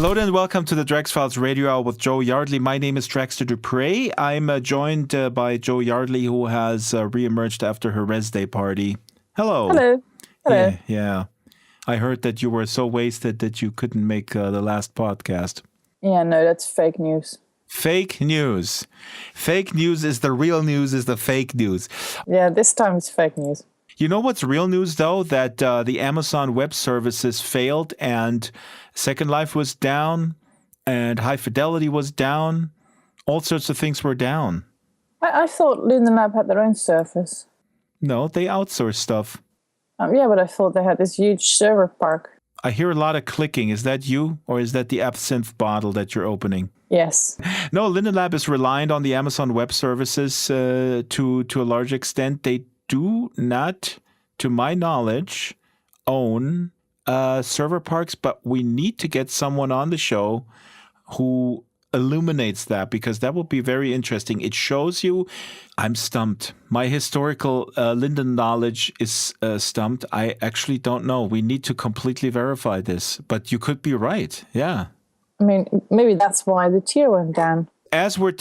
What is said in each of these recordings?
Hello and welcome to the Drax Files Radio Hour with Joe Yardley. My name is Draxter Dupre. I'm joined by Joe Yardley, who has reemerged after her Res Day party. Hello. Hello. Hello. Yeah. I heard that you were so wasted that you couldn't make the last podcast. Yeah, no, that's fake news. Fake news. Fake news is the real news is the fake news. Yeah, this time it's fake news. You know what's real news, though? That the Amazon Web Services failed and Second Life was down and High Fidelity was down. All sorts of things were down. I thought Lunar Lab had their own service. No, they outsource stuff. Yeah, but I thought they had this huge server park. I hear a lot of clicking. Is that you or is that the absinthe bottle that you're opening? Yes. No, Linden Lab is reliant on the Amazon Web Services to a large extent. They do not, to my knowledge, own server parks, but we need to get someone on the show who illuminates that, because that will be very interesting. It shows you, I'm stumped. My historical Linden knowledge is stumped. I actually don't know. We need to completely verify this, but you could be right. Yeah. I mean, maybe that's why the tier went down. As we're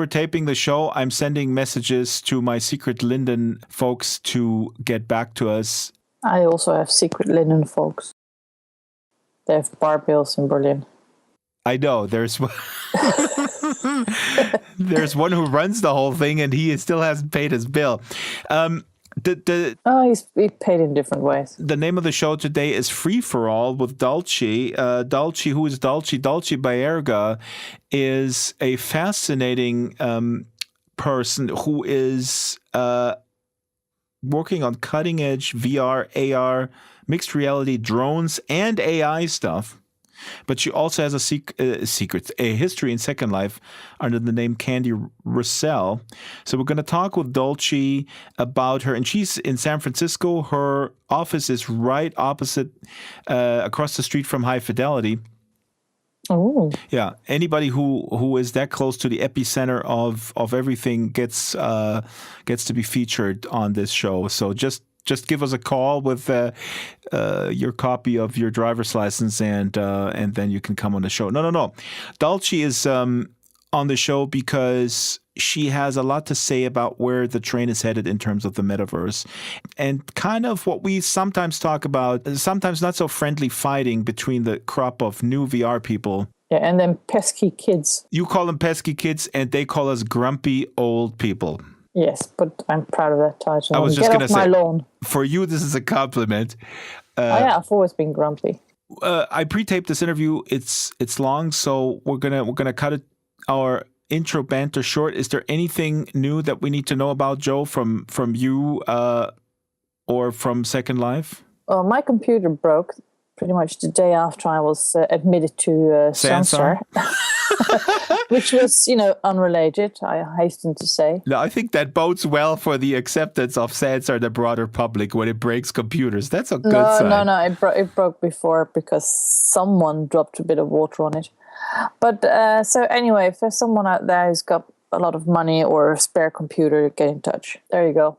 taping the show, I'm sending messages to my secret Linden folks to get back to us. I also have secret Linden folks. They have bar bills in Berlin. I know. There's there's one who runs the whole thing, and he still hasn't paid his bill. He's paid in different ways. The name of the show today is Free for All with Dulce. Dulce, who is Dulce? Dulce Baerga is a fascinating person who is working on cutting edge VR, AR, mixed reality, drones, and AI stuff. But she also has a history in Second Life under the name Candy Russell. So we're going to talk with Dulce about her. And she's in San Francisco. Her office is right opposite, across the street from High Fidelity. Oh. Yeah. Anybody who is that close to the epicenter of everything gets to be featured on this show. So just give us a call with your copy of your driver's license, and then you can come on the show. No. Dulce is on the show because she has a lot to say about where the train is headed in terms of the metaverse, and kind of what we sometimes talk about, sometimes not so friendly fighting between the crop of new VR people. Yeah, and then pesky kids. You call them pesky kids, and they call us grumpy old people. Yes, but I'm proud of that title. I was just going to say, my lawn. For you, this is a compliment. Yeah, I've always been grumpy. I pre-taped this interview. It's long, so we're gonna cut our intro banter short. Is there anything new that we need to know about, Joe, from you or from Second Life? Well, my computer broke pretty much the day after I was admitted to Sansar. Which was, unrelated, I hasten to say. No, I think that bodes well for the acceptance of Sansar the broader public when it breaks computers. That's a good sign. No, it broke before because someone dropped a bit of water on it. But so anyway, if there's someone out there who's got a lot of money or a spare computer, get in touch. There you go.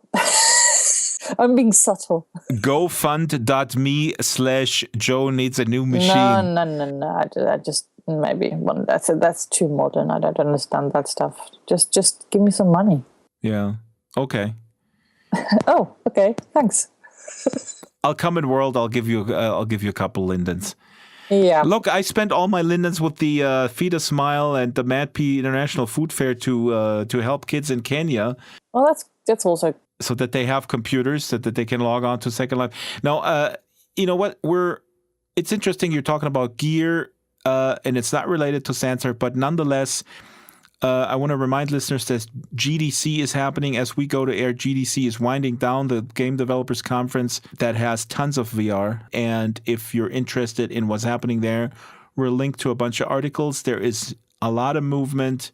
I'm being subtle. GoFund.me/Joe needs a new machine. No. I just maybe one. That's too modern. I don't understand that stuff. Just give me some money. Yeah. Okay. Oh, okay. Thanks. I'll come in world. I'll give you a couple Lindens. Yeah. Look, I spent all my Lindens with the Feed a Smile and the Mad P International Food Fair to help kids in Kenya. Well, that's also so that they have computers that they can log on to Second Life. Now, you know what? It's interesting you're talking about gear, and it's not related to Sansar, but nonetheless, I want to remind listeners that GDC is happening as we go to air. GDC is winding down, the Game Developers Conference that has tons of VR. And if you're interested in what's happening there, we're linked to a bunch of articles. There is a lot of movement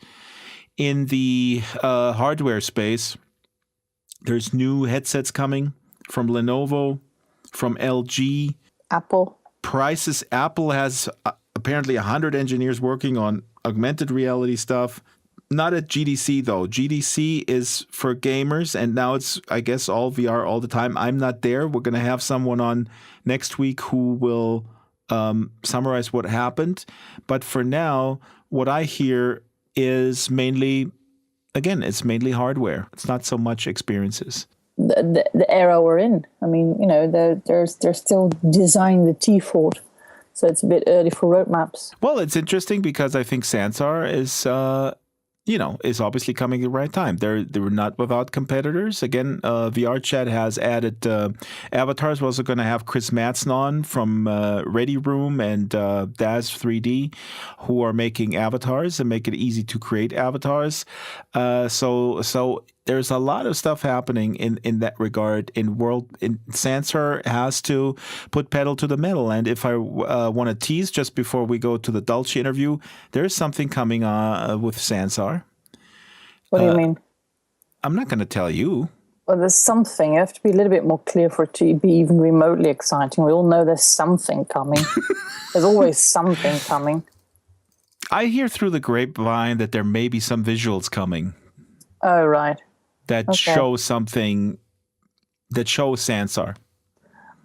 in the hardware space. There's new headsets coming from Lenovo, from LG. Apple. Prices. Apple has apparently 100 engineers working on augmented reality stuff. Not at GDC, though. GDC is for gamers, and now it's, I guess, all VR all the time. I'm not there. We're going to have someone on next week who will summarize what happened. But for now, what I hear is mainly, again, it's mainly hardware. It's not so much experiences. The era we're in. I mean, they're still designing the T-Fort, so it's a bit early for roadmaps. Well, it's interesting because I think Sansar is obviously coming at the right time. They're not without competitors. Again, VR Chat has added avatars. We're also going to have Chris Mattson on from Ready Room and Daz 3D, who are making avatars and make it easy to create avatars. So there's a lot of stuff happening in that regard. Sansar has to put pedal to the metal. And if I want to tease just before we go to the Dulce interview, there's something coming with Sansar. What do you mean? I'm not going to tell you. Well, there's something. You have to be a little bit more clear for it to be even remotely exciting. We all know there's something coming. There's always something coming. I hear through the grapevine that there may be some visuals coming. Oh, right. That show something, that shows Sansar.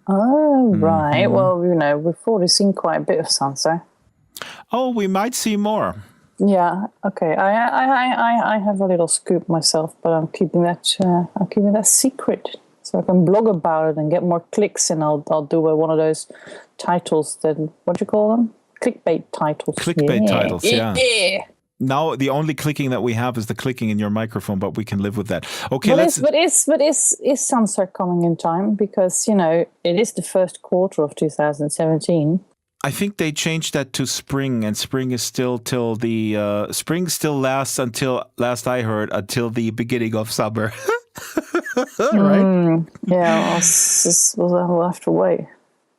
Oh, right. Well, we've already seen quite a bit of Sansar. Oh, we might see more. Yeah. Okay. I have a little scoop myself, but I'm keeping that secret so I can blog about it and get more clicks. And I'll do one of those titles that, what do you call them? Clickbait titles. Clickbait titles. Yeah. Yeah. Now the only clicking that we have is the clicking in your microphone, but we can live with that. Okay, but is Sansar coming in time? Because it is the first quarter of 2017. I think they changed that to spring, and spring is still till the spring still lasts until, last I heard, until the beginning of summer. Right? Yeah, we'll have to wait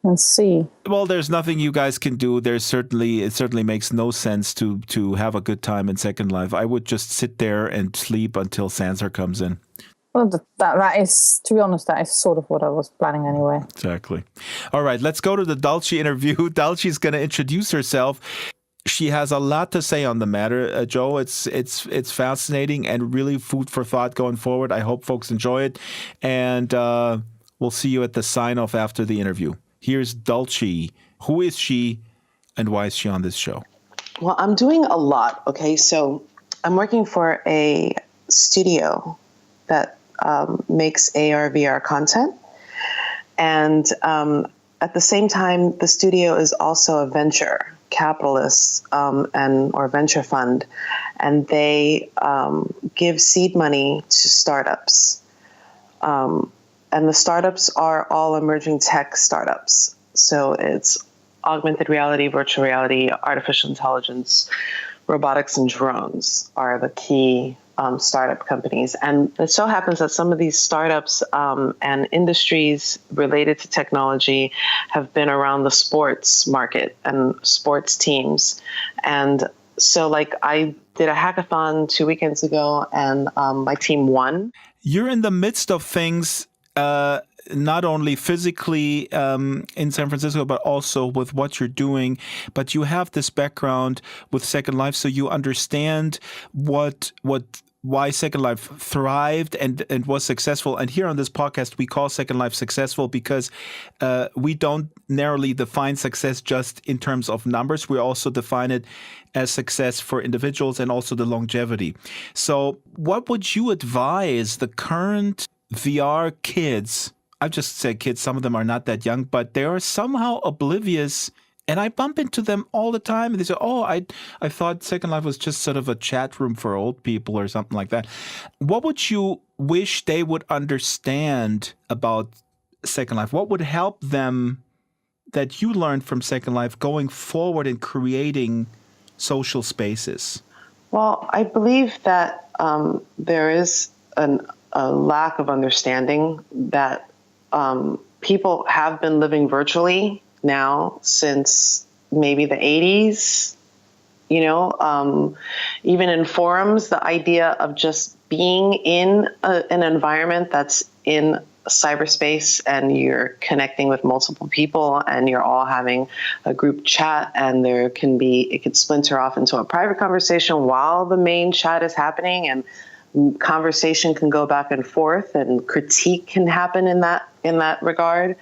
and see. Well, there's nothing you guys can do. It certainly makes no sense to have a good time in Second Life. I would just sit there and sleep until Sansar comes in. Well, that is, to be honest, that is sort of what I was planning anyway. Exactly. All right, let's go to the Dulce interview. Dulce's going to introduce herself. She has a lot to say on the matter, Joe. It's fascinating and really food for thought going forward. I hope folks enjoy it, and we'll see you at the sign-off after the interview. Here's Dulce. Who is she, and why is she on this show? Well, I'm doing a lot. Okay, so I'm working for a studio that makes AR, VR content. And at the same time, the studio is also a venture capitalist or venture fund. And they give seed money to startups. And the startups are all emerging tech startups. So it's augmented reality, virtual reality, artificial intelligence, robotics, and drones are the key startup companies. And it so happens that some of these startups and industries related to technology have been around the sports market and sports teams. And so I did a hackathon 2 weekends ago, and my team won. You're in the midst of things, not only physically in San Francisco, but also with what you're doing. But you have this background with Second Life, so you understand why Second Life thrived and was successful. And here on this podcast, we call Second Life successful because we don't narrowly define success just in terms of numbers. We also define it as success for individuals and also the longevity. So what would you advise the current VR kids? I've just said kids, some of them are not that young, but they are somehow oblivious. And I bump into them all the time. And they say, oh, I thought Second Life was just sort of a chat room for old people or something like that. What would you wish they would understand about Second Life? What would help them that you learned from Second Life going forward in creating social spaces? Well, I believe that there is a lack of understanding that people have been living virtually now since maybe the 80s, even in forums, the idea of just being in an environment that's in cyberspace and you're connecting with multiple people and you're all having a group chat, and it could splinter off into a private conversation while the main chat is happening, and conversation can go back and forth and critique can happen in that regard.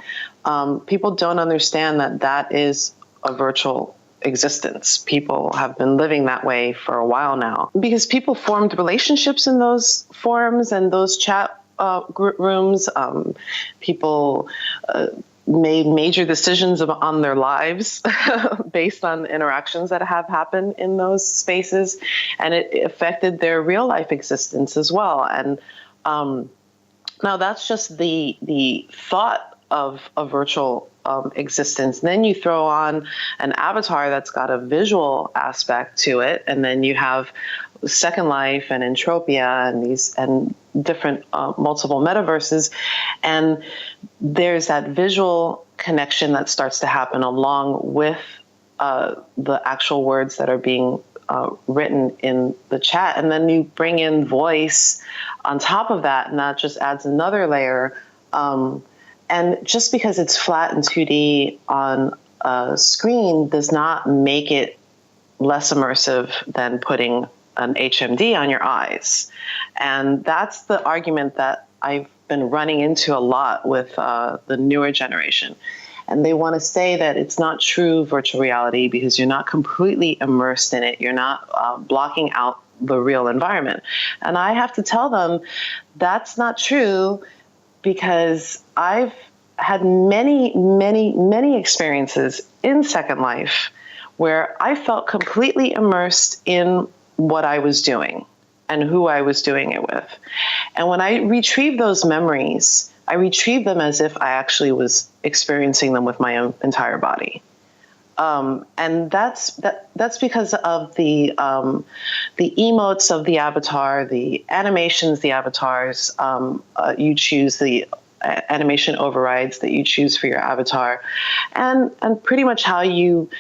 People don't understand that is a virtual existence. People have been living that way for a while now because people formed relationships in those forums and those chat rooms. People made major decisions on their lives based on interactions that have happened in those spaces, and it affected their real life existence as well. And now that's just the thought of a virtual existence. And then you throw on an avatar that's got a visual aspect to it, and then you have Second Life and Entropia and these and different multiple metaverses, and there's that visual connection that starts to happen along with the actual words that are being written in the chat, and then you bring in voice on top of that, and that just adds another layer. And just because it's flat and 2D on a screen does not make it less immersive than putting an HMD on your eyes. And that's the argument that I've been running into a lot with the newer generation. And they want to say that it's not true virtual reality because you're not completely immersed in it. You're not blocking out the real environment. And I have to tell them that's not true, because I've had many experiences in Second Life where I felt completely immersed in what I was doing and who I was doing it with. And when I retrieve those memories, I retrieve them as if I actually was experiencing them with my own entire body. And that's because of the emotes of the avatar, the animations, the avatars. You choose the animation overrides that you choose for your avatar, and pretty much how you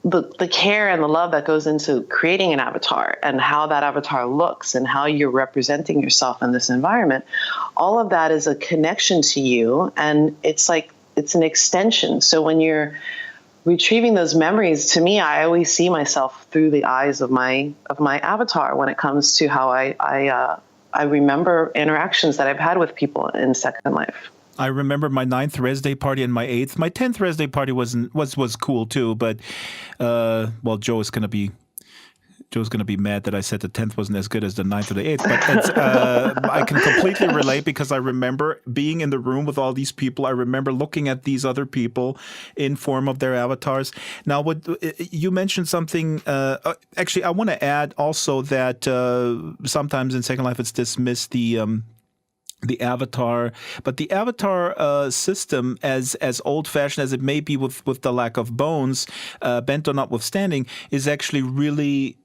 the care and the love that goes into creating an avatar and how that avatar looks and how you're representing yourself in this environment. All of that is a connection to you, and it's like it's an extension. So when you're retrieving those memories, to me, I always see myself through the eyes of my avatar when it comes to how I remember interactions that I've had with people in Second Life. I remember my 9th Res Day party and my 8th. My 10th Res Day party was cool too, but well, Joe's gonna be mad that I said the 10th wasn't as good as the 9th or the 8th. But it's, I can completely relate, because I remember being in the room with all these people. I remember looking at these other people in form of their avatars. Now, what you mentioned something. Actually, I want to add also that sometimes in Second Life it's dismissed the avatar, but the avatar system, as old-fashioned as it may be with the lack of bones, bento notwithstanding, is actually really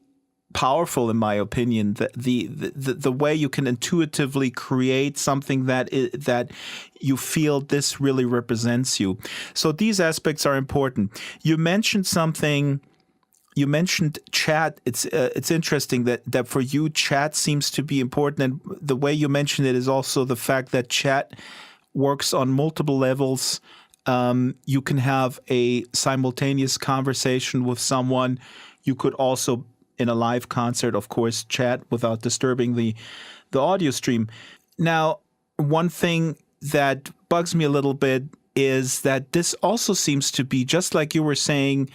powerful, in my opinion. The way you can intuitively create something that you feel this really represents you. So these aspects are important. You mentioned something. You mentioned chat. It's interesting that for you, chat seems to be important. And the way you mentioned it is also the fact that chat works on multiple levels. You can have a simultaneous conversation with someone. You could also, in a live concert, of course, chat without disturbing the audio stream. Now, one thing that bugs me a little bit is that this also seems to be, just like you were saying,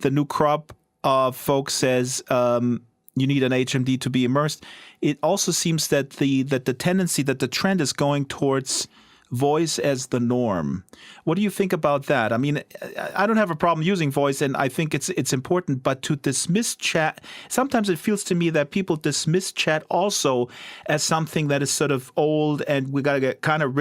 the new crop of folks says you need an HMD to be immersed. It also seems that the tendency, that the trend is going towards voice as the norm. What do you think about that? I mean, I don't have a problem using voice, and I think it's important, but to dismiss chat, sometimes it feels to me that people dismiss chat also as something that is sort of old, and we got to get kind of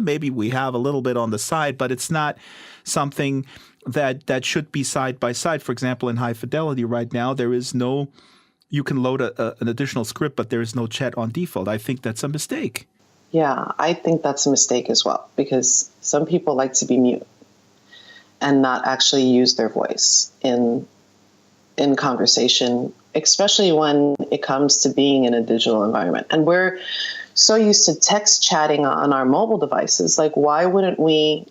maybe we have a little bit on the side, but it's not something that should be side by side. For example, in High Fidelity right now, there is no, you can load an additional script, but there is no chat on default. I think that's a mistake. Yeah, I think that's a mistake as well, because some people like to be mute and not actually use their voice in conversation, especially when it comes to being in a digital environment. And we're so used to text chatting on our mobile devices. Like, why wouldn't we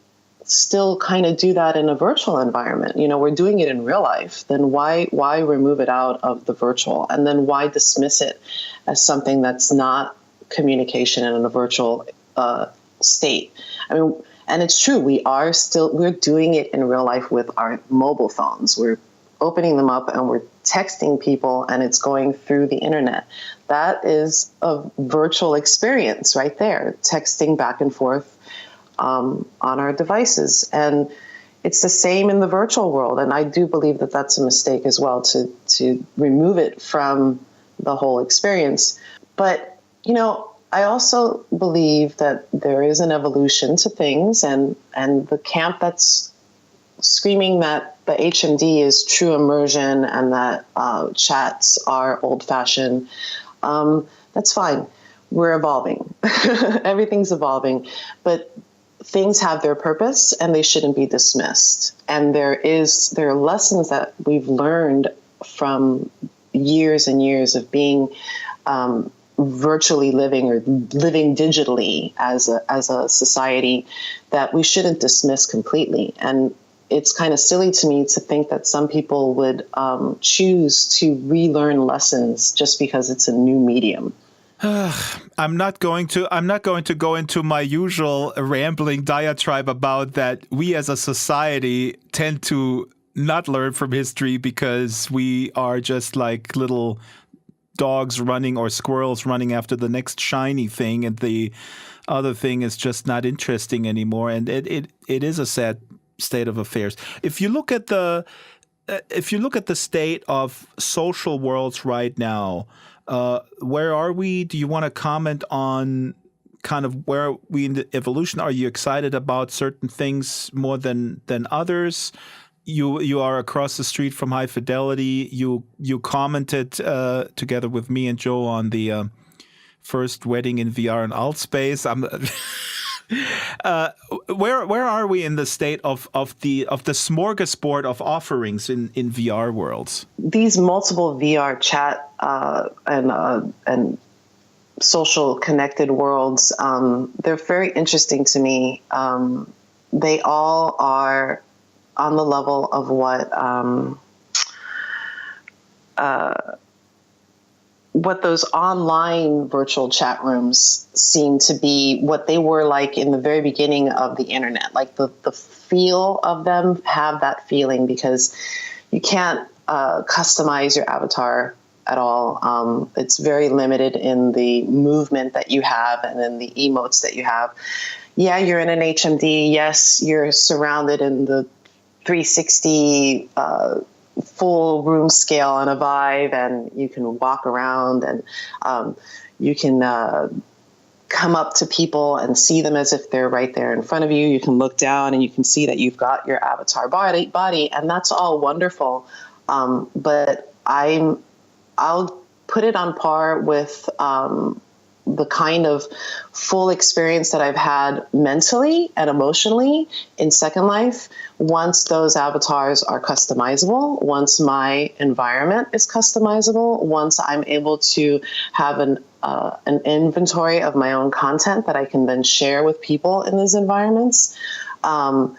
still kind of do that in a virtual environment? You know, we're doing it in real life. Then why remove it out of the virtual? And then why dismiss it as something that's not communication in a virtual state? I mean, And it's true, we're doing it in real life with our mobile phones. We're opening them up and we're texting people, and it's going through the internet. That is a virtual experience right there, texting back and forth on our devices. And it's the same in the virtual world. And I do believe that that's a mistake as well, to remove it from the whole experience. But, I also believe that there is an evolution to things, and the camp that's screaming that the HMD is true immersion and that chats are old-fashioned, that's fine. We're evolving. Everything's evolving. But things have their purpose and they shouldn't be dismissed. And there are lessons that we've learned from years and years of being virtually living or living digitally as a society that we shouldn't dismiss completely. And it's kind of silly to me to think that some people would choose to relearn lessons just because it's a new medium. I'm not going to go into my usual rambling diatribe about that we as a society tend to not learn from history because we are just like little dogs running or squirrels running after the next shiny thing, and the other thing is just not interesting anymore. And it is a sad state of affairs. If you look at the state of social worlds right now, where are we? Do you want to comment on kind of where are we in the evolution? Are you excited about certain things more than others? You are across the street from High Fidelity. You commented together with me and Joe on the first wedding in VR in Altspace. Where are we in the state of the smorgasbord of offerings in VR worlds? These multiple VR chat and social connected worlds, they're very interesting to me. They all are on the level of what those online virtual chat rooms seem to be, what they were like in the very beginning of the internet. Like the feel of them have that feeling, because you can't customize your avatar at all. It's very limited in the movement that you have and in the emotes that you have. Yeah, you're in an HMD. Yes, you're surrounded in the 360 full room scale on a Vive, and you can walk around, and you can come up to people and see them as if they're right there in front of you. You can look down and you can see that you've got your avatar body, and that's all wonderful. But I'll put it on par with the kind of full experience that I've had mentally and emotionally in Second Life once those avatars are customizable, once my environment is customizable, once I'm able to have an inventory of my own content that I can then share with people in these environments. And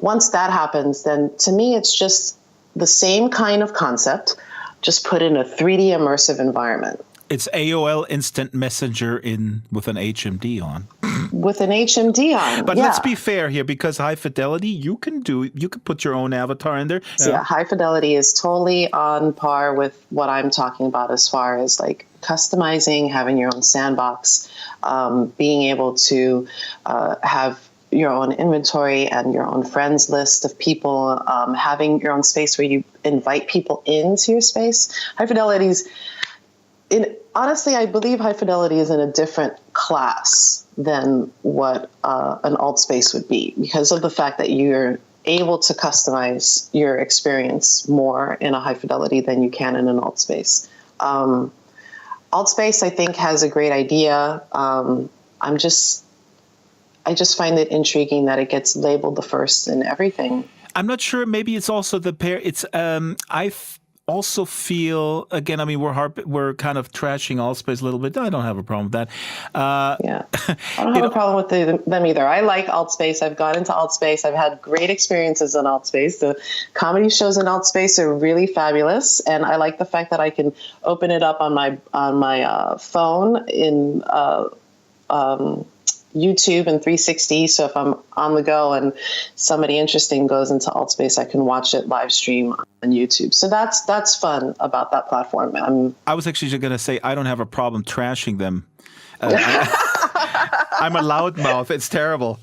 once that happens, then to me, it's just the same kind of concept, just put in a 3D immersive environment. It's AOL Instant Messenger with an HMD on. With an HMD on. But let's be fair here, because High Fidelity, you can put your own avatar in there. So yeah, High Fidelity is totally on par with what I'm talking about as far as like customizing, having your own sandbox, being able to have your own inventory and your own friends list of people, having your own space where you invite people into your space. High Fidelity's honestly, I believe High Fidelity is in a different class than what an alt space would be, because of the fact that you're able to customize your experience more in a High Fidelity than you can in an alt space. Alt space, I think, has a great idea. I just find it intriguing that it gets labeled the first in everything. I'm not sure. Maybe it's also the pair. It's I also feel, again, I mean, we're kind of trashing Altspace a little bit. I don't have a problem with that. Yeah, I don't have a problem with them either. I like Altspace. I've gone into Altspace. I've had great experiences in Altspace. The comedy shows in Altspace are really fabulous, and I like the fact that I can open it up on my phone in YouTube and 360. So if I'm on the go and somebody interesting goes into Altspace, I can watch it live stream on YouTube. So that's fun about that platform. I was actually going to say I don't have a problem trashing them. I'm a loudmouth. It's terrible.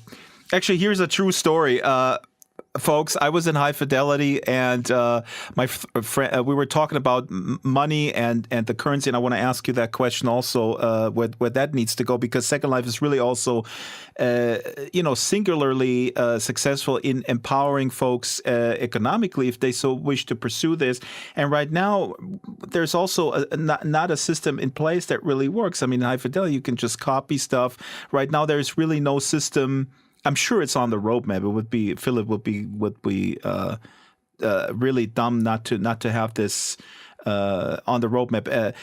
Actually, here's a true story. Folks, I was in High Fidelity, and my friend, we were talking about money and the currency, and I want to ask you that question also, where that needs to go, because Second Life is really also, singularly successful in empowering folks economically if they so wish to pursue this. And right now, there's also not a system in place that really works. I mean, in High Fidelity, you can just copy stuff. Right now, there's really no system. I'm sure it's on the roadmap. Philip would be really dumb not to have this on the roadmap.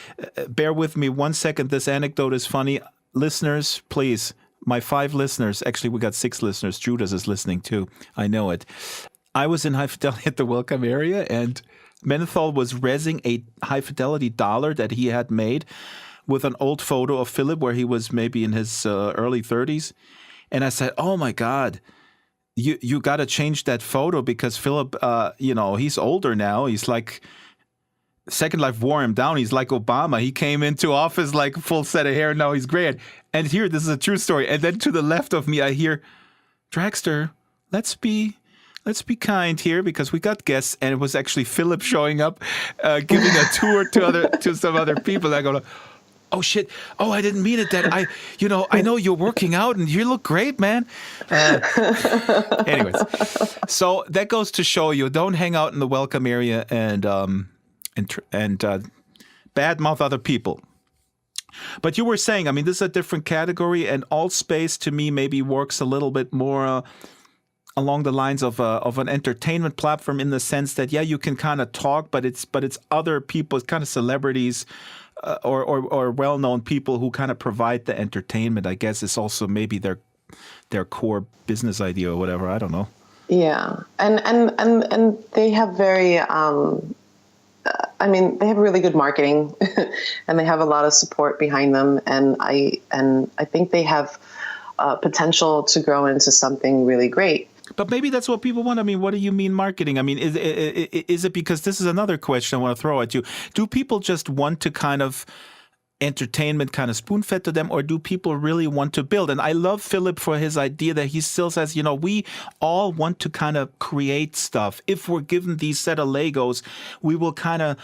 Bear with me 1 second. This anecdote is funny. Listeners, please, my 5 listeners. Actually, we got 6 listeners. Judas is listening too. I know it. I was in High Fidelity at the welcome area, and Menthol was rezzing a High Fidelity dollar that he had made with an old photo of Philip where he was maybe in his early 30s. And I said, "Oh my God, you got to change that photo because Philip, he's older now. He's like Second Life wore him down. He's like Obama. He came into office like full set of hair. Now he's gray. And here, this is a true story. And then to the left of me, I hear, Draxter, let's be kind here because we got guests, and it was actually Philip showing up, giving a tour to some other people. I go, oh shit! Oh, I didn't mean it. That I know you're working out and you look great, man. Anyways, so that goes to show you: don't hang out in the welcome area and badmouth other people. But you were saying, I mean, this is a different category, and Altspace to me maybe works a little bit more along the lines of an entertainment platform in the sense that you can kind of talk, but it's other people, it's kind of celebrities. Or well-known people who kind of provide the entertainment. I guess it's also maybe their core business idea or whatever. I don't know. Yeah, and they have very. They have really good marketing, and they have a lot of support behind them. And I think they have potential to grow into something really great. But maybe that's what people want. I mean, what do you mean marketing? I mean, is it because this is another question I want to throw at you. Do people just want to kind of entertainment kind of spoon-fed to them, or do people really want to build? And I love Philip for his idea that he still says, we all want to kind of create stuff. If we're given these set of Legos, we will kind of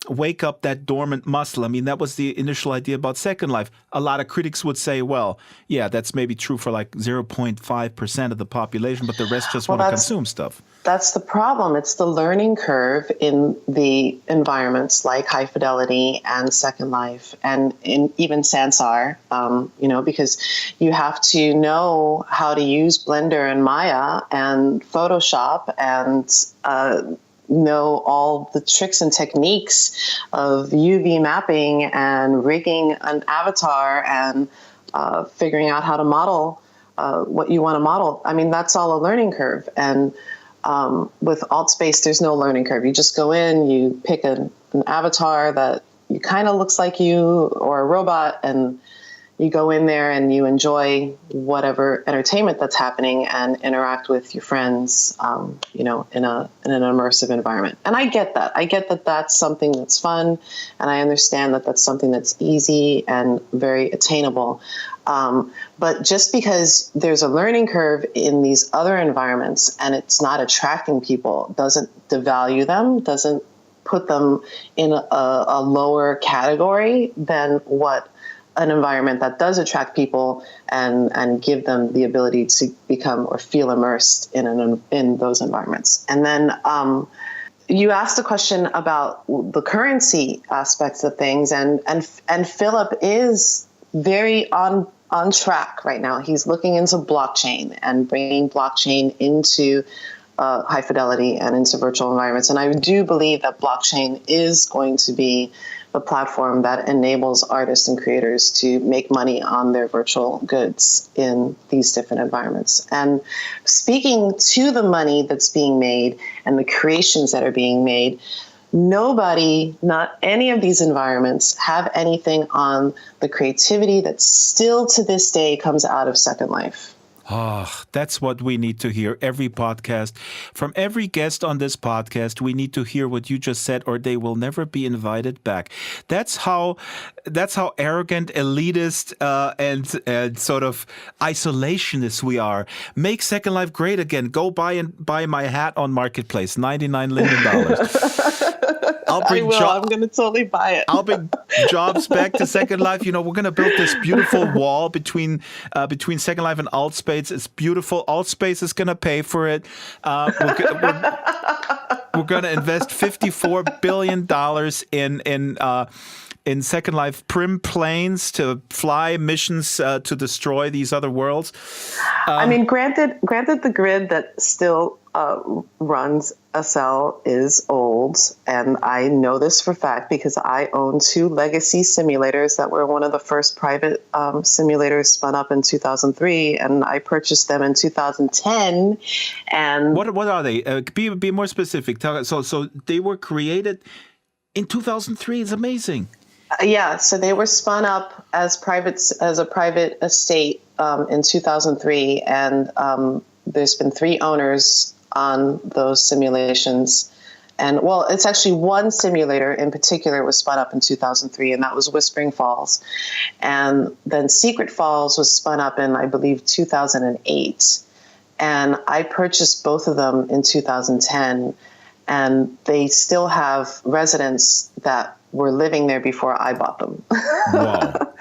wake up that dormant muscle. I mean, that was the initial idea about Second Life. A lot of critics would say, well, yeah, that's maybe true for like 0.5% of the population, but the rest just want to consume stuff. That's the problem. It's the learning curve in the environments like High Fidelity and Second Life and even Sansar, because you have to know how to use Blender and Maya and Photoshop and know all the tricks and techniques of UV mapping and rigging an avatar and figuring out how to model what you want to model. I mean, that's all a learning curve. And with Altspace, there's no learning curve. You just go in, you pick an avatar that kind of looks like you or a robot, and you go in there and you enjoy whatever entertainment that's happening and interact with your friends, in an immersive environment. And I get that. I get that that's something that's fun, and I understand that that's something that's easy and very attainable. But just because there's a learning curve in these other environments and it's not attracting people doesn't devalue them, doesn't put them in a lower category than what an environment that does attract people and give them the ability to become or feel immersed in those environments. And then you asked a question about the currency aspects of things, and Philip is very on track right now. He's looking into blockchain and bringing blockchain into High Fidelity and into virtual environments. And I do believe that blockchain is going to be the platform that enables artists and creators to make money on their virtual goods in these different environments. And speaking to the money that's being made and the creations that are being made, Nobody, not any of these environments, have anything on the creativity that still to this day comes out of Second Life. Oh, that's what we need to hear every podcast. From every guest on this podcast, we need to hear what you just said, or they will never be invited back. That's how arrogant, elitist, and sort of isolationist we are. Make Second Life great again. Go buy my hat on Marketplace, $99 million. I will. I'm going to totally buy it. I'll bring jobs back to Second Life. We're going to build this beautiful wall between Second Life and Altspace. It's beautiful. Altspace is going to pay for it. We're going to invest $54 billion in Second Life Prim planes to fly missions to destroy these other worlds. Granted, the grid that still runs SL is old, and I know this for a fact because I own 2 legacy simulators that were one of the first private simulators spun up in 2003, and I purchased them in 2010. And what are they? Be more specific. So they were created in 2003. It's amazing. Yeah, so they were spun up as a private estate in 2003, and there's been 3 owners on those simulations. And well, it's actually one simulator in particular was spun up in 2003, and that was Whispering Falls. And then Secret Falls was spun up in, I believe, 2008. And I purchased both of them in 2010, and they still have residents that were living there before I bought them. Wow.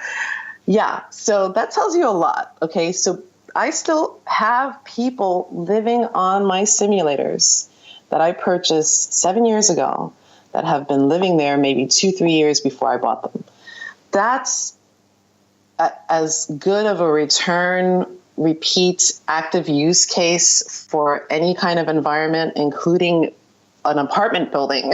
Yeah, so that tells you a lot. Okay, so I still have people living on my simulators that I purchased 7 years ago that have been living there maybe 2-3 years before I bought them. That's as good of a return, repeat, active use case for any kind of environment, including an apartment building.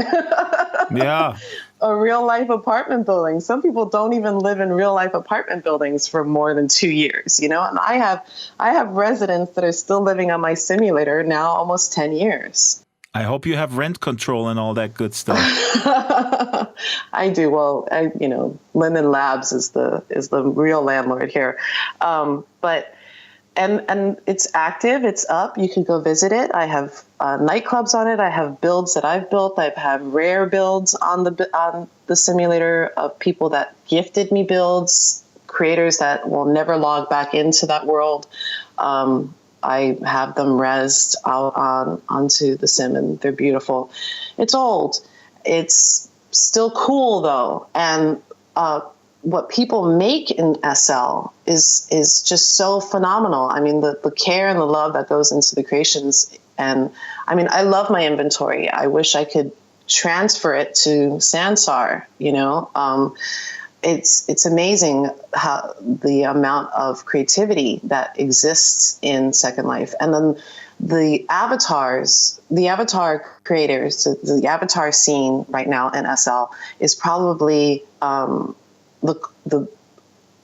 Yeah. A real life apartment building. Some people don't even live in real life apartment buildings for more than 2 years, And I have residents that are still living on my simulator now almost 10 years. I hope you have rent control and all that good stuff. I do. Well, Linden Labs is the real landlord here. But it's active. It's up. You can go visit it. I have nightclubs on it. I have builds that I've built. I have rare builds on the simulator of people that gifted me builds, creators that will never log back into that world. I have them rezzed out onto the sim, and they're beautiful. It's old. It's still cool though, and what people make in SL is just so phenomenal. I mean, the care and the love that goes into the creations. And I mean, I love my inventory. I wish I could transfer it to Sansar, It's amazing how the amount of creativity that exists in Second Life. And then the avatar creators, the avatar scene right now in SL is probably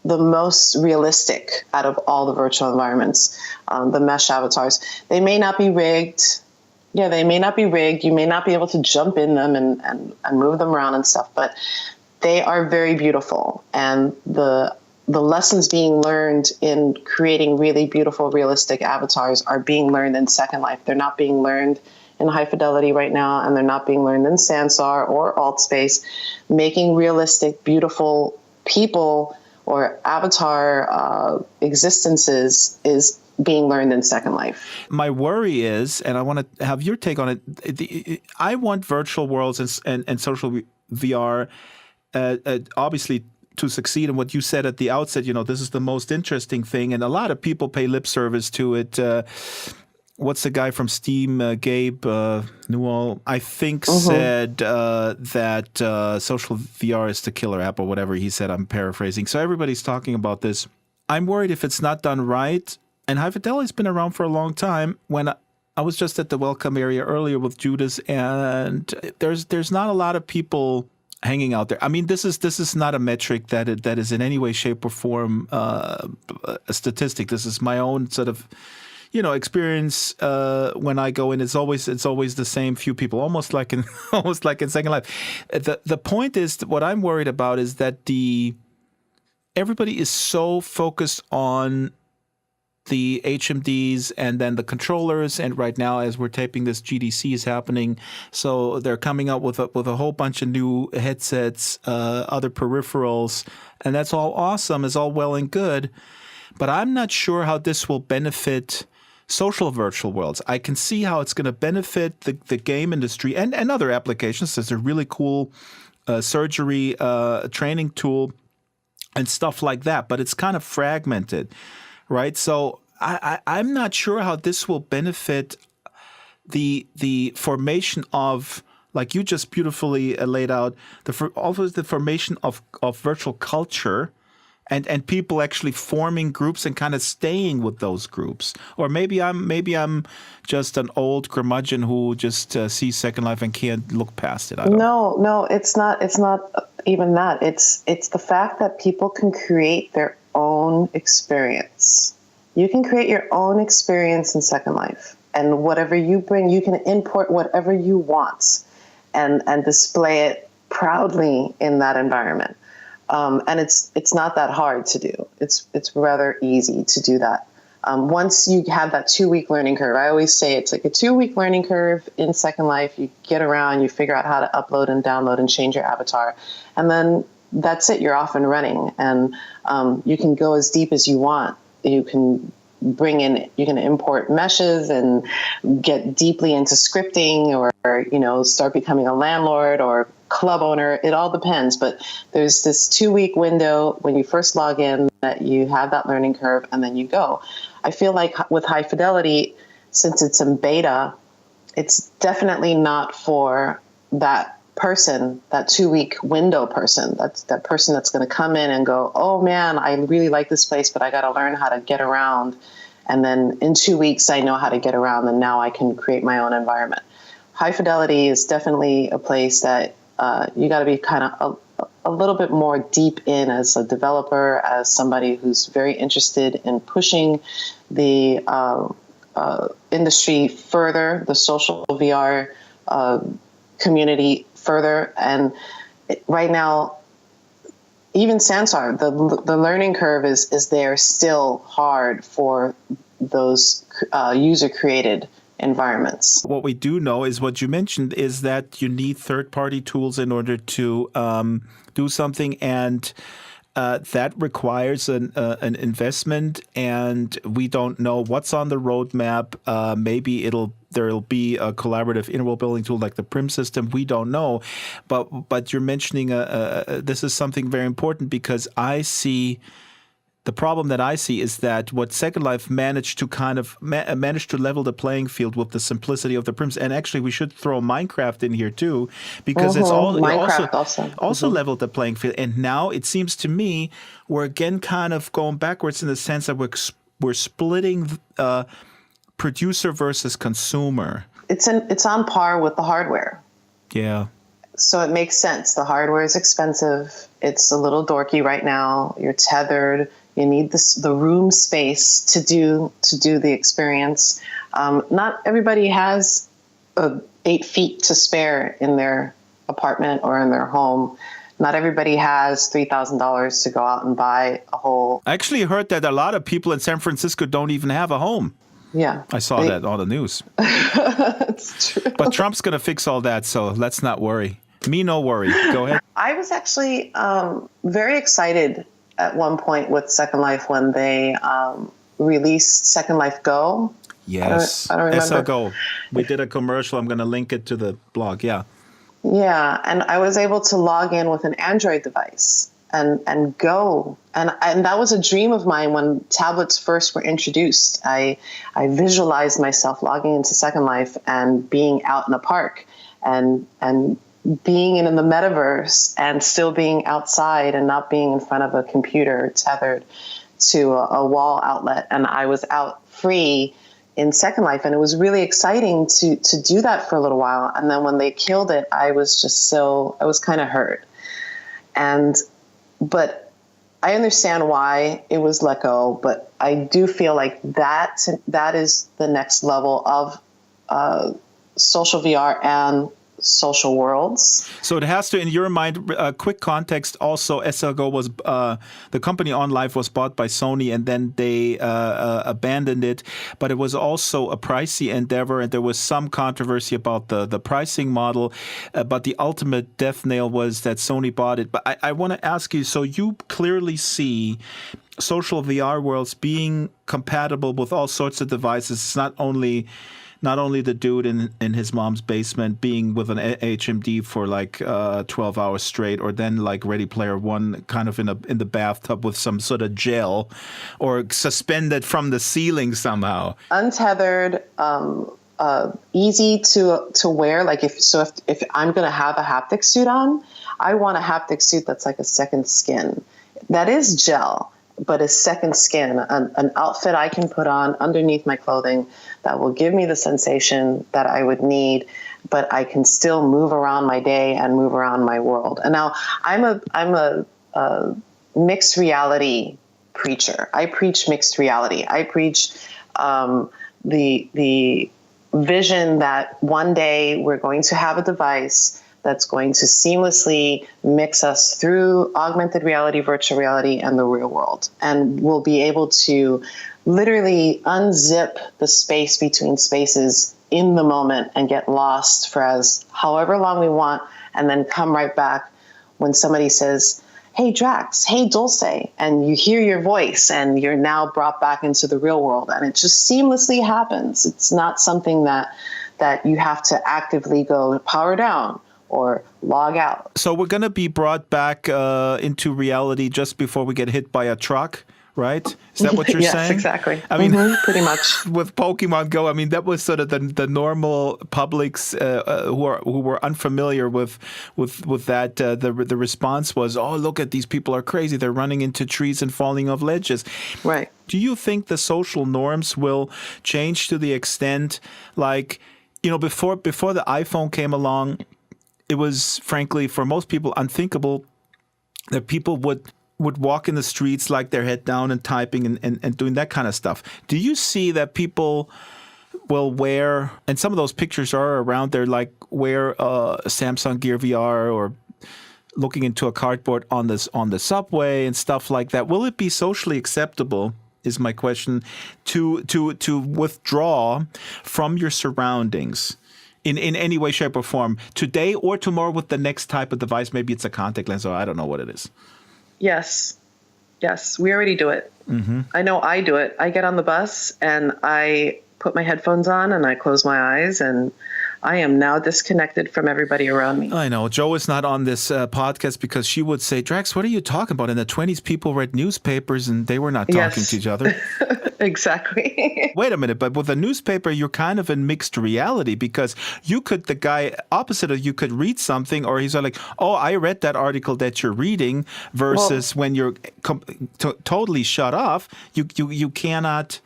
the most realistic out of all the virtual environments. The mesh avatars, they may not be rigged. Yeah, they may not be rigged. You may not be able to jump in them and move them around and stuff, but they are very beautiful. And the lessons being learned in creating really beautiful, realistic avatars are being learned in Second Life. They're not being learned in High Fidelity right now, and they're not being learned in Sansar or Altspace. Making realistic, beautiful people or avatar existences is being learned in Second Life. My worry is, and I want to have your take on it, I want virtual worlds and social VR obviously to succeed. And what you said at the outset, this is the most interesting thing. And a lot of people pay lip service to it. What's the guy from Steam, Gabe Newell, I think said that social VR is the killer app or whatever he said. I'm paraphrasing. So everybody's talking about this. I'm worried if it's not done right. And High Fidelity's been around for a long time. When I was just at the welcome area earlier with Judas, and there's not a lot of people hanging out there. I mean, this is not a metric that is in any way, shape, or form a statistic. This is my own sort of experience when I go in. It's always the same few people, almost like in Second Life. The point is, what I'm worried about is that everybody is so focused on the HMDs and then the controllers, and right now, as we're taping this, GDC is happening, so they're coming up with a whole bunch of new headsets, other peripherals, and that's all awesome, is all well and good, but I'm not sure how this will benefit social virtual worlds. I can see how it's going to benefit the game industry and other applications. There's a really cool surgery training tool and stuff like that, but it's kind of fragmented. Right, so I'm not sure how this will benefit the formation of, like you just beautifully laid out, also the formation of virtual culture, and people actually forming groups and kind of staying with those groups. Or maybe I'm just an old curmudgeon who just sees Second Life and can't look past it. No, it's not even that. It's the fact that people can create their own experience. You can create your own experience in Second Life, and whatever you bring, you can import whatever you want and display it proudly in that environment. And it's not that hard to do. It's rather easy to do that. Once you have that 2-week learning curve, I always say it's like a 2-week learning curve in Second Life. You get around, you figure out how to upload and download and change your avatar, and then that's it. You're off and running, and you can go as deep as you want. You can you can import meshes and get deeply into scripting, or start becoming a landlord or club owner. It all depends. But there's this 2-week window when you first log in that you have that learning curve, and then you go. I feel like with High Fidelity, since it's in beta, it's definitely not for that person, that 2-week window person. That's that person that's going to come in and go, oh man, I really like this place, but I got to learn how to get around. And then in 2 weeks, I know how to get around, and now I can create my own environment. High Fidelity is definitely a place that you got to be kind of a little bit more deep in as a developer, as somebody who's very interested in pushing the industry further, the social VR community further. And right now, even Sansar, the learning curve is there still hard for those user-created environments. What we do know is what you mentioned is that you need third-party tools in order to do something, and that requires an investment, and we don't know what's on the roadmap. Maybe there'll be a collaborative interval building tool like the Prim system. We don't know, but you're mentioning this is something very important, because the problem that I see is that what Second Life managed to kind of managed to level the playing field with the simplicity of the Prims, and actually we should throw Minecraft in here too, because it's also leveled the playing field. And now it seems to me we're again kind of going backwards in the sense that we're splitting producer versus consumer. It's on par with the hardware. Yeah. So it makes sense. The hardware is expensive. It's a little dorky right now. You're tethered. You need the room space to do the experience. Not everybody has 8 feet to spare in their apartment or in their home. Not everybody has $3,000 to go out and buy a whole. I actually heard that a lot of people in San Francisco don't even have a home. Yeah. I saw that on the news. It's true. But Trump's going to fix all that, so let's not worry. Me, no worry. Go ahead. I was actually very excited at one point with Second Life when they released Second Life Go. Yes. I don't remember. SL Go. We did a commercial. I'm going to link it to the blog. Yeah. Yeah. And I was able to log in with an Android device and go. And that was a dream of mine when tablets first were introduced. I visualized myself logging into Second Life and being out in a park and being in the metaverse and still being outside and not being in front of a computer tethered to a wall outlet. And I was out free in Second Life, and it was really exciting to do that for a little while. And then when they killed it, I was kind of hurt. But I understand why it was let go, but I do feel like that is the next level of social VR and social worlds. So it has to, in your mind, quick context. Also, SLGO was the company On Life was bought by Sony, and then they abandoned it. But it was also a pricey endeavor, and there was some controversy about the pricing model. But the ultimate death nail was that Sony bought it. But I want to ask you: so you clearly see social VR worlds being compatible with all sorts of devices. It's not only the dude in his mom's basement being with an HMD for like 12 hours straight, or then like Ready Player One, kind of in the bathtub with some sort of gel, or suspended from the ceiling somehow. Untethered, easy to wear. Like if I'm going to have a haptic suit on, I want a haptic suit that's like a second skin. That is gel, but a second skin, an outfit I can put on underneath my clothing that will give me the sensation that I would need, but I can still move around my day and move around my world. And now I'm a mixed reality preacher. I preach mixed reality. I preach the vision that one day we're going to have a device that's going to seamlessly mix us through augmented reality, virtual reality, and the real world. And we'll be able to literally unzip the space between spaces in the moment and get lost for as however long we want, and then come right back when somebody says, "Hey, Drax, hey, Dulce," and you hear your voice and you're now brought back into the real world. And it just seamlessly happens. It's not something that you have to actively go power down or log out. So we're going to be brought back into reality just before we get hit by a truck, right? Is that what you're saying? Yes, exactly. I mean, pretty much. With Pokemon Go, I mean, that was sort of the normal publics who were unfamiliar with that. The response was, "Oh, look at these people are crazy. They're running into trees and falling off ledges." Right. Do you think the social norms will change to the extent, like, before the iPhone came along, it was, frankly, for most people unthinkable that people would walk in the streets like their head down and typing and doing that kind of stuff. Do you see that people will wear, and some of those pictures are around there, like wear Samsung Gear VR or looking into a cardboard on the subway and stuff like that? Will it be socially acceptable, is my question, to withdraw from your surroundings in any way, shape, or form today or tomorrow with the next type of device? Maybe it's a contact lens, or I don't know what it is. Yes, we already do it. Mm-hmm. I know I do it. I get on the bus and I put my headphones on and I close my eyes, and I am now disconnected from everybody around me. I know. Joe is not on this podcast because she would say, "Drax, what are you talking about? In the 20s, people read newspapers and they were not talking to each other." Exactly. Wait a minute, but with a newspaper, you're kind of in mixed reality, because the guy opposite of you could read something, or he's like, "Oh, I read that article that you're reading," versus when you're totally shut off, you cannot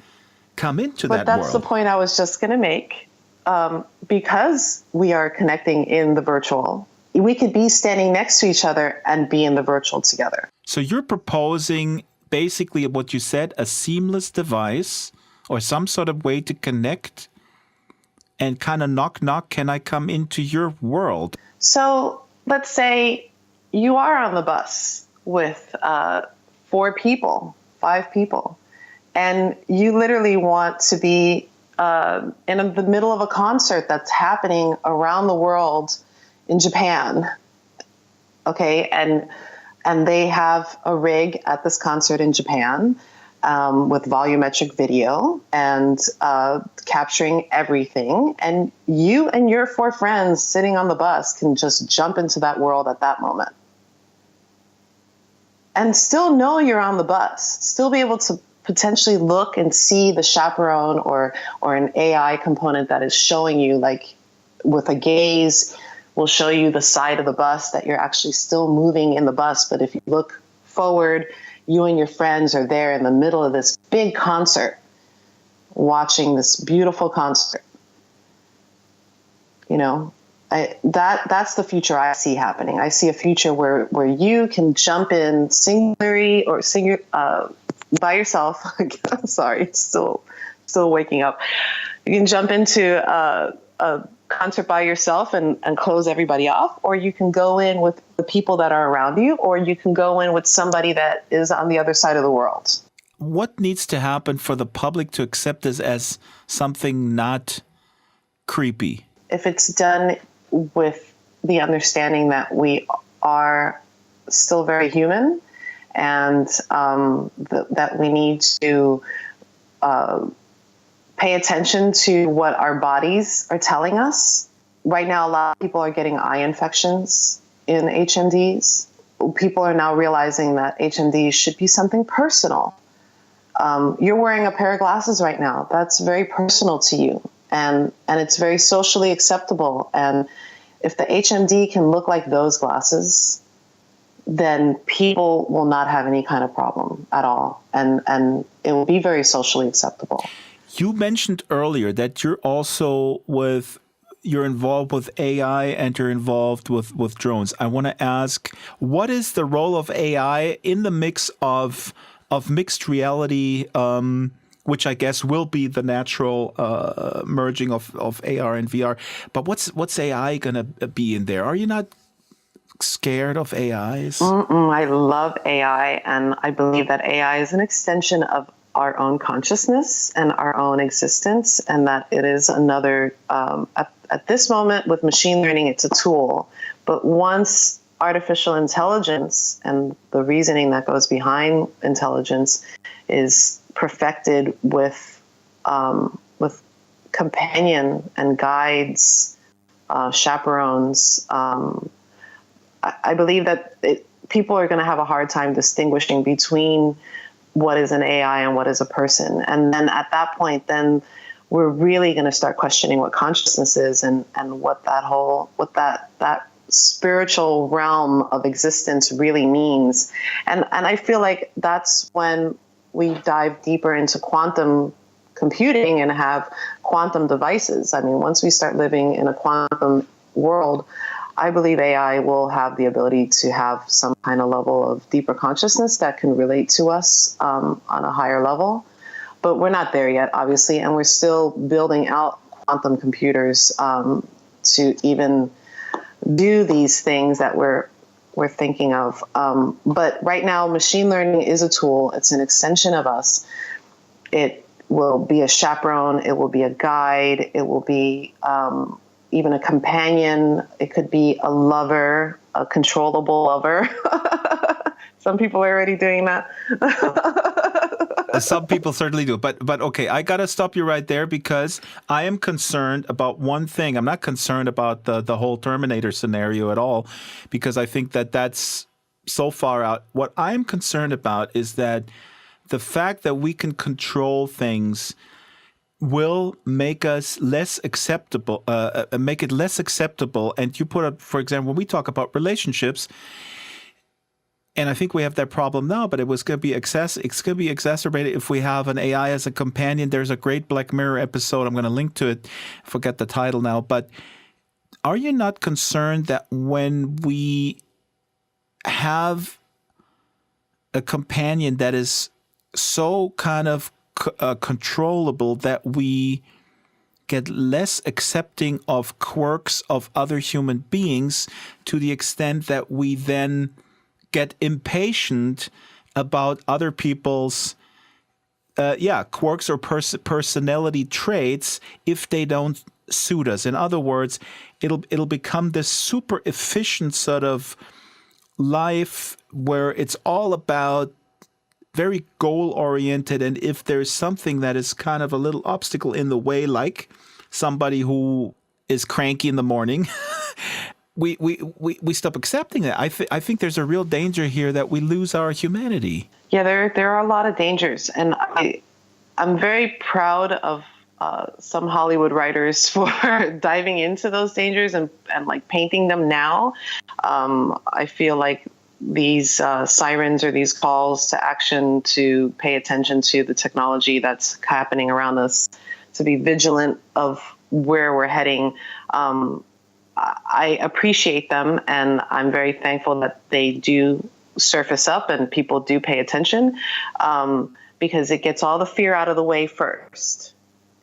come into that world. But that's the point I was just going to make. Because we are connecting in the virtual, we could be standing next to each other and be in the virtual together. So you're proposing basically what you said, a seamless device or some sort of way to connect and kind of knock, knock, can I come into your world? So let's say you are on the bus with 4 people, 5 people, and you literally want to be in the middle of a concert that's happening around the world in Japan. Okay. And they have a rig at this concert in Japan with volumetric video and capturing everything. And you and your 4 friends sitting on the bus can just jump into that world at that moment. And still know you're on the bus, still be able to potentially look and see the chaperone or an AI component that is showing you, like with a gaze, will show you the side of the bus that you're actually still moving in the bus. But if you look forward, you and your friends are there in the middle of this big concert, watching this beautiful concert. That's the future I see happening. I see a future where you can jump in singularly or by yourself. I'm sorry, it's still waking up. You can jump into a concert by yourself and close everybody off, or you can go in with the people that are around you, or you can go in with somebody that is on the other side of the world. What needs to happen for the public to accept this as something not creepy? If it's done with the understanding that we are still very human, and that we need to pay attention to what our bodies are telling us. Right now, a lot of people are getting eye infections in HMDs. People are now realizing that HMDs should be something personal. You're wearing a pair of glasses right now. That's very personal to you. And it's very socially acceptable. And if the HMD can look like those glasses, then people will not have any kind of problem at all. And it will be very socially acceptable. You mentioned earlier that you're involved with AI and you're involved with drones. I want to ask, what is the role of AI in the mix of mixed reality, which I guess will be the natural merging of AR and VR. But what's AI going to be in there? Are you not scared of AIs? I love AI, and I believe that AI is an extension of our own consciousness and our own existence, and that it is another, at this moment with machine learning, it's a tool. But once artificial intelligence and the reasoning that goes behind intelligence is perfected with companion and guides, chaperones, I believe that people are going to have a hard time distinguishing between what is an AI and what is a person. And then at that point, then we're really going to start questioning what consciousness is and what that spiritual realm of existence really means. And I feel like that's when we dive deeper into quantum computing and have quantum devices. I mean, once we start living in a quantum world, I believe AI will have the ability to have some kind of level of deeper consciousness that can relate to us on a higher level. But we're not there yet, obviously, and we're still building out quantum computers to even do these things that we're thinking of. But right now, machine learning is a tool. It's an extension of us. It will be a chaperone. It will be a guide. It will be even a companion. It could be a lover, a controllable lover. Some people are already doing that. Some people certainly do. But okay, I got to stop you right there because I am concerned about one thing. I'm not concerned about the whole Terminator scenario at all because I think that that's so far out. What I'm concerned about is that the fact that we can control things will make us less acceptable, make it less acceptable. And you put up, for example, when we talk about relationships, and I think we have that problem now, but it's going to be exacerbated if we have an AI as a companion. There's a great Black Mirror episode. I'm going to link to it. I forget the title now. But are you not concerned that when we have a companion that is so kind of controllable that we get less accepting of quirks of other human beings to the extent that we then get impatient about other people's quirks or personality traits if they don't suit us? In other words, it'll become this super efficient sort of life where it's all about very goal-oriented, and if there's something that is kind of a little obstacle in the way, like somebody who is cranky in the morning, we stop accepting that. I think there's a real danger here that we lose our humanity. Yeah, there are a lot of dangers, and I'm very proud of some Hollywood writers for diving into those dangers and like painting them now. I feel like these sirens or these calls to action to pay attention to the technology that's happening around us, to be vigilant of where we're heading. I appreciate them, and I'm very thankful that they do surface up and people do pay attention, because it gets all the fear out of the way first.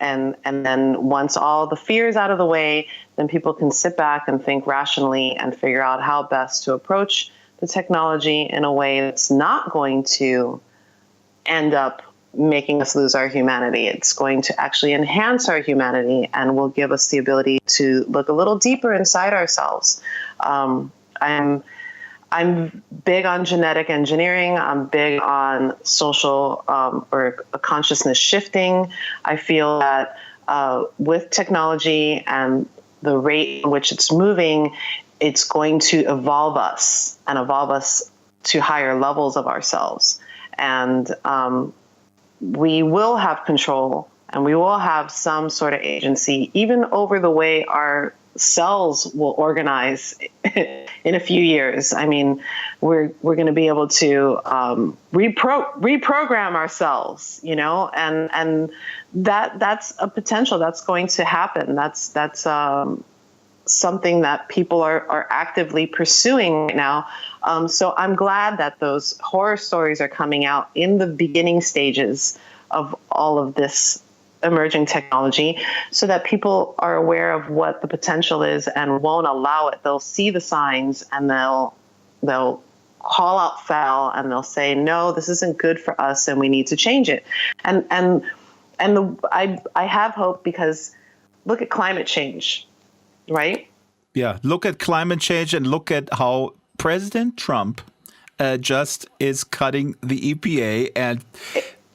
And then once all the fear is out of the way, then people can sit back and think rationally and figure out how best to approach the technology in a way that's not going to end up making us lose our humanity. It's going to actually enhance our humanity and will give us the ability to look a little deeper inside ourselves. I'm big on genetic engineering. I'm big on social or consciousness shifting. I feel that with technology and the rate in which it's moving, it's going to evolve us to higher levels of ourselves. And we will have control and we will have some sort of agency, even over the way our cells will organize in a few years. I mean, we're going to be able to reprogram ourselves, and that's a potential that's going to happen. That's something that people are actively pursuing right now. So I'm glad that those horror stories are coming out in the beginning stages of all of this emerging technology, so that people are aware of what the potential is and won't allow it. They'll see the signs and they'll call out foul and they'll say, no, this isn't good for us and we need to change it. I have hope, because look at climate change, right? Yeah, look at climate change and look at how President Trump just is cutting the EPA and.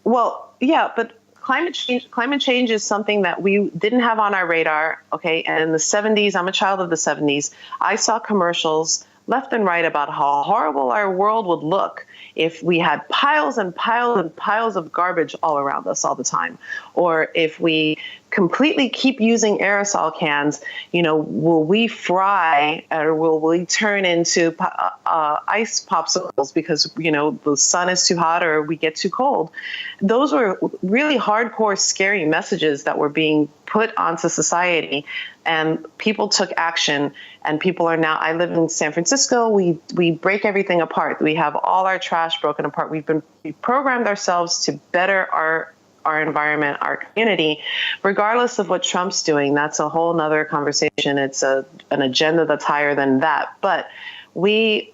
Well, yeah, but climate change is something that we didn't have on our radar. Okay. And in the 70s, I'm a child of the 70s. I saw commercials left and right about how horrible our world would look if we had piles and piles and piles of garbage all around us all the time, or if we completely keep using aerosol cans, will we fry or will we turn into ice popsicles because, the sun is too hot or we get too cold? Those were really hardcore, scary messages that were being put onto society, and people took action. And people are now, I live in San Francisco, we break everything apart. We have all our trash broken apart. We've programmed ourselves to better our environment, our community, regardless of what Trump's doing. That's a whole nother conversation. It's an agenda that's higher than that. But we,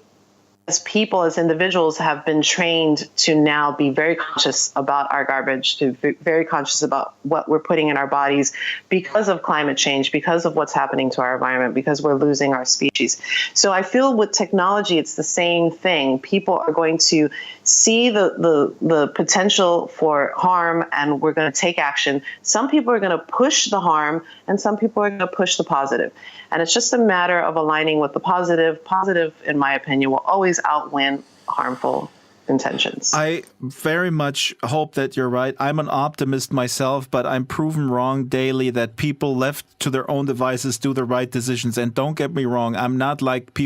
as people, as individuals, have been trained to now be very conscious about our garbage, to be very conscious about what we're putting in our bodies because of climate change, because of what's happening to our environment, because we're losing our species. So I feel with technology, it's the same thing. People are going to see the potential for harm, and we're going to take action. Some people are going to push the harm, and some people are going to push the positive. And it's just a matter of aligning with the positive. Positive, in my opinion, will always outwin harmful intentions. I very much hope that you're right. I'm an optimist myself, but I'm proven wrong daily that people left to their own devices do the right decisions. And don't get me wrong, I'm not like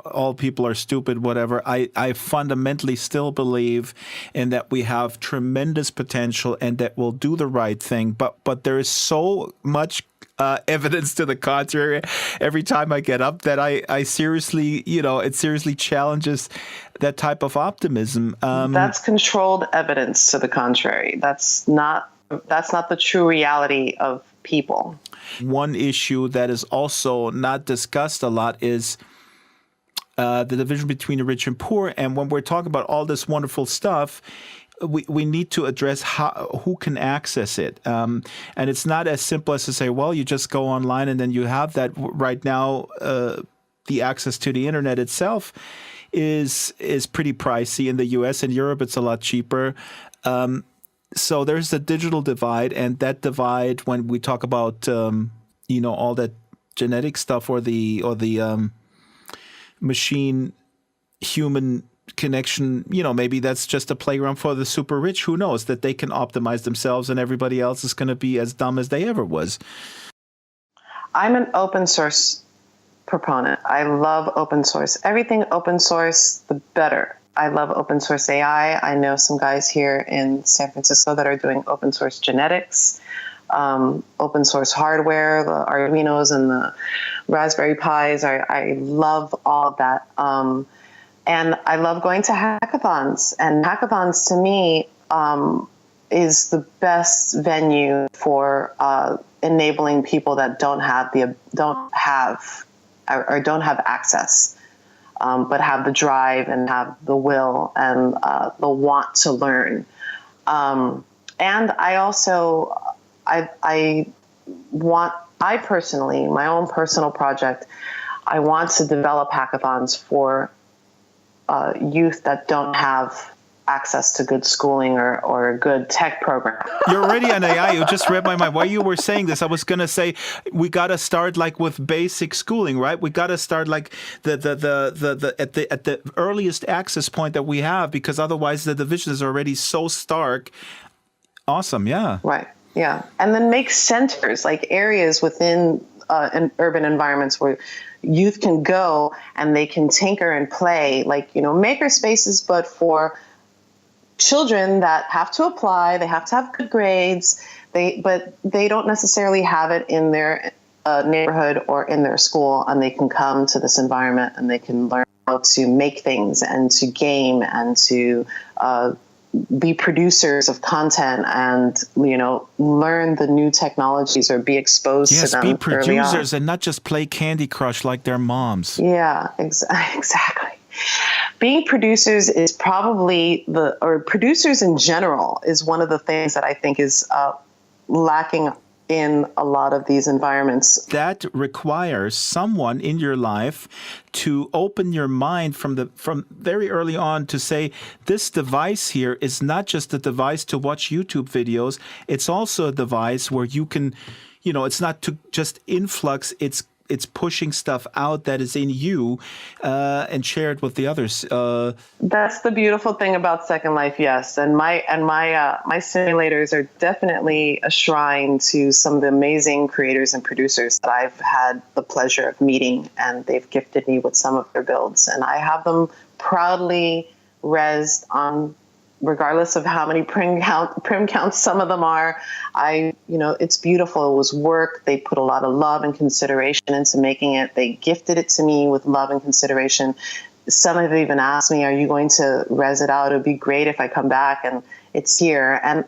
all people are stupid, whatever. I fundamentally still believe in that we have tremendous potential and that we'll do the right thing. But there is so much evidence to the contrary every time I get up that I seriously, it seriously challenges that type of optimism. That's controlled evidence to the contrary. That's not the true reality of people. One issue that is also not discussed a lot is the division between the rich and poor. And when we're talking about all this wonderful stuff, we need to address who can access it. And it's not as simple as to say, well, you just go online and then you have that. Right now, the access to the internet itself is pretty pricey in the US. In Europe, it's a lot cheaper. So there's the digital divide, and that divide, when we talk about all that genetic stuff or the machine human connection, maybe that's just a playground for the super rich. Who knows, that they can optimize themselves and everybody else is going to be as dumb as they ever was. I'm an open source proponent. I love open source. Everything open source, the better. I love open source AI. I know some guys here in San Francisco that are doing open source genetics. open source hardware, the Arduinos and the Raspberry Pis. I love all of that. And I love going to hackathons. And hackathons to me is the best venue for enabling people that don't have access, but have the drive and have the will and the want to learn. And I also, I personally, my own personal project, I want to develop hackathons for youth that don't have access to good schooling or a good tech program. You're already on AI. You just read my mind. While you were saying this, I was going to say we got to start like with basic schooling, right? We got to start like the at the earliest access point that we have, because otherwise the division is already so stark. Awesome, yeah. Right. Yeah, and then make centers, like areas within in urban environments where youth can go and they can tinker and play, like, maker spaces, but for children that have to apply, they have to have good grades, but they don't necessarily have it in their neighborhood or in their school, and they can come to this environment and they can learn how to make things and to game and to be producers of content and, learn the new technologies or be exposed to them. Yes, be producers early on. And not just play Candy Crush like their moms. Yeah, exactly. Being producers is probably producers in general is one of the things that I think is lacking in a lot of these environments. That requires someone in your life to open your mind from very early on to say, this device here is not just a device to watch YouTube videos. It's also a device where you can, it's not to just influx, it's pushing stuff out that is in you and share it with the others. That's the beautiful thing about Second Life, yes. And my simulators are definitely a shrine to some of the amazing creators and producers that I've had the pleasure of meeting, and they've gifted me with some of their builds. And I have them proudly rezzed on, regardless of how many prim counts some of them are. It's beautiful. It was work. They put a lot of love and consideration into making it. They gifted it to me with love and consideration. Some have even asked me, are you going to res it out? It would be great if I come back and it's here. And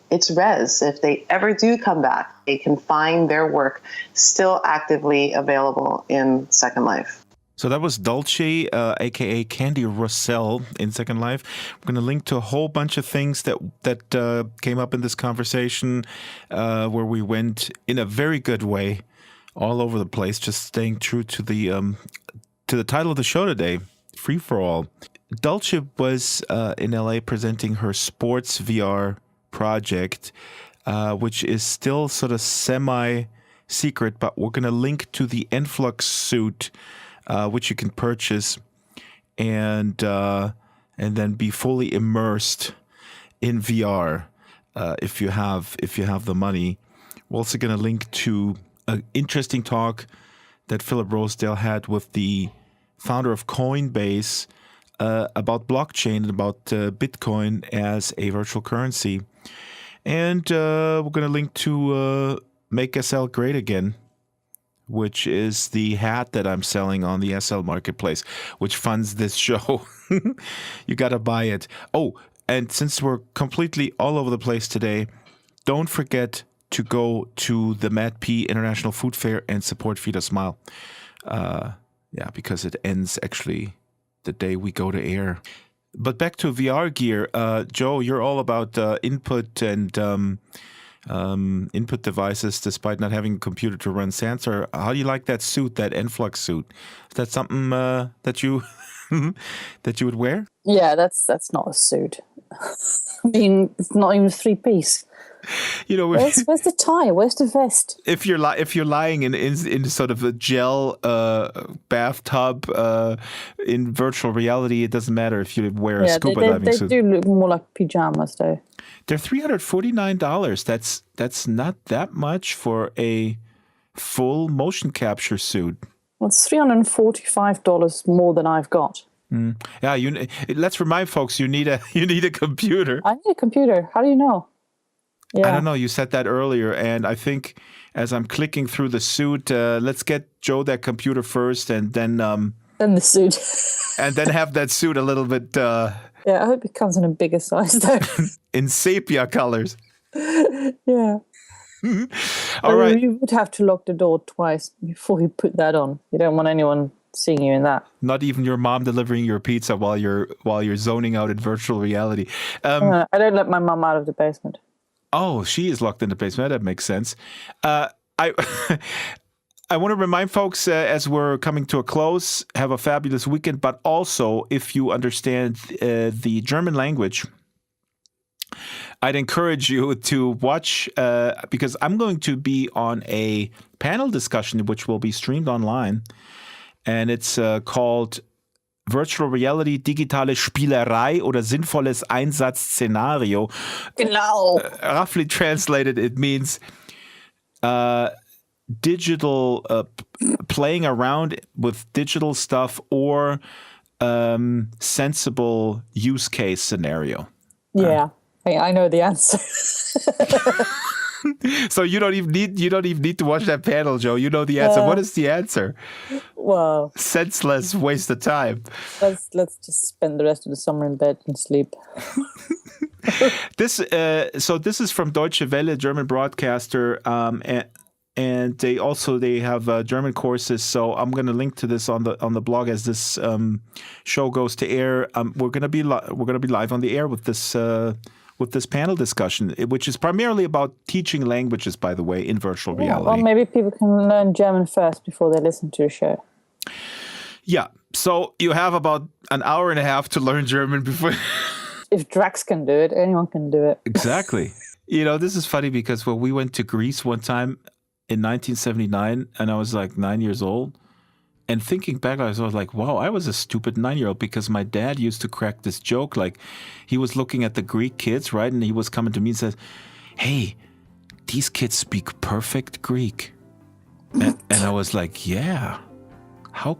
it's res. If they ever do come back, they can find their work still actively available in Second Life. So that was Dulce, a.k.a. Candy Russell in Second Life. I'm going to link to a whole bunch of things that came up in this conversation where we went in a very good way all over the place, just staying true to the title of the show today, Free for All. Dulce was in LA presenting her sports VR project, which is still sort of semi-secret, but we're going to link to the Enflux suit, which you can purchase and then be fully immersed in VR if you have the money. We're also going to link to an interesting talk that Philip Rosedale had with the founder of Coinbase about blockchain and about Bitcoin as a virtual currency. And we're going to link to Make SL Great Again, which is the hat that I'm selling on the SL Marketplace, which funds this show. You got to buy it. Oh, and since we're completely all over the place today, don't forget to go to the Matt P International Food Fair and support Feed a Smile. Because it ends actually the day we go to air. But back to VR gear. Joe, you're all about input and input devices despite not having a computer to run Sansa. How do you like that suit, that Enflux suit? Is that something that you that you would wear? Yeah, that's not a suit. I mean, it's not even a three-piece. Where's the tie? Where's the vest? If you're lying in sort of a gel bathtub in virtual reality, it doesn't matter if you wear a scuba diving suit. They do look more like pajamas, though. They're $349. That's not that much for a full motion capture suit. Well, it's $345 more than I've got. Yeah, let's remind folks you need a computer. I need a computer. How do you know? Yeah. I don't know. You said that earlier, and I think as I'm clicking through the suit, let's get Joe that computer first, and then the suit. and then have that suit a little bit Yeah, I hope it comes in a bigger size though. in sepia colors. Yeah. All right. You would have to lock the door twice before you put that on. You don't want anyone seeing you in that. Not even your mom delivering your pizza while you're zoning out in virtual reality. I don't let my mum out of the basement. Oh, she is locked in the basement. That makes sense. I I want to remind folks as we're coming to a close, have a fabulous weekend. But also, if you understand the German language, I'd encourage you to watch because I'm going to be on a panel discussion which will be streamed online, and it's called Virtual Reality, digitale Spielerei oder sinnvolles Einsatzszenario. Genau. Roughly translated, it means digital playing around with digital stuff or sensible use case scenario. Yeah, I know the answer. So you don't even need to watch that panel, Joe. You know the answer. What is the answer? Well, Senseless waste of time. let's just spend the rest of the summer in bed and sleep. This is from Deutsche Welle, German broadcaster, and they have German courses. So I'm going to link to this on the blog as this show goes to air. We're going to be live on the air with this panel discussion, which is primarily about teaching languages, by the way, in virtual reality. Well, maybe people can learn German first before they listen to the show. Yeah. So you have about an hour and a half to learn German before. If Drax can do it, anyone can do it. Exactly. This is funny because when we went to Greece one time in 1979, and I was like 9 years old, and thinking back, I was like, wow, I was a stupid 9-year-old because my dad used to crack this joke. Like, he was looking at the Greek kids, right? And he was coming to me and said, hey, these kids speak perfect Greek. And I was like, yeah, how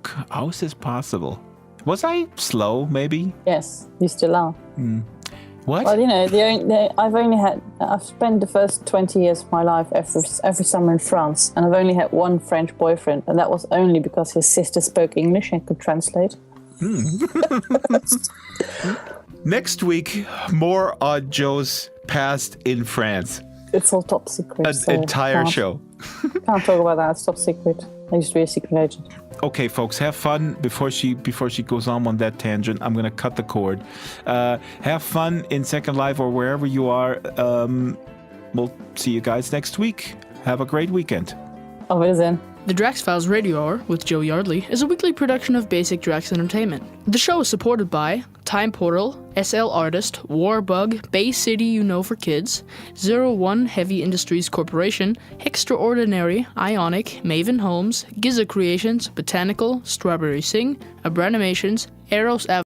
is this possible? Was I slow, maybe? Yes, you still are. What? Well, I've spent the first 20 years of my life every summer in France, and I've only had one French boyfriend, and that was only because his sister spoke English and could translate. Next week, more on Joe's past in France. It's all top secret. An entire show. Can't talk about that. It's top secret. I used to be a secret agent. Okay, folks, have fun before she goes on that tangent. I'm gonna cut the cord. Have fun in Second Life or wherever you are. We'll see you guys next week. Have a great weekend. Auf Wiedersehen. The Drax Files Radio Hour with Joe Yardley is a weekly production of Basic Drax Entertainment. The show is supported by Time Portal, SL Artist, Warbug, Bay City You Know for Kids, 01 Heavy Industries Corporation, Extraordinary, Ionic, Maven Homes, Giza Creations, Botanical, Strawberry Sing, Abranimations, Eros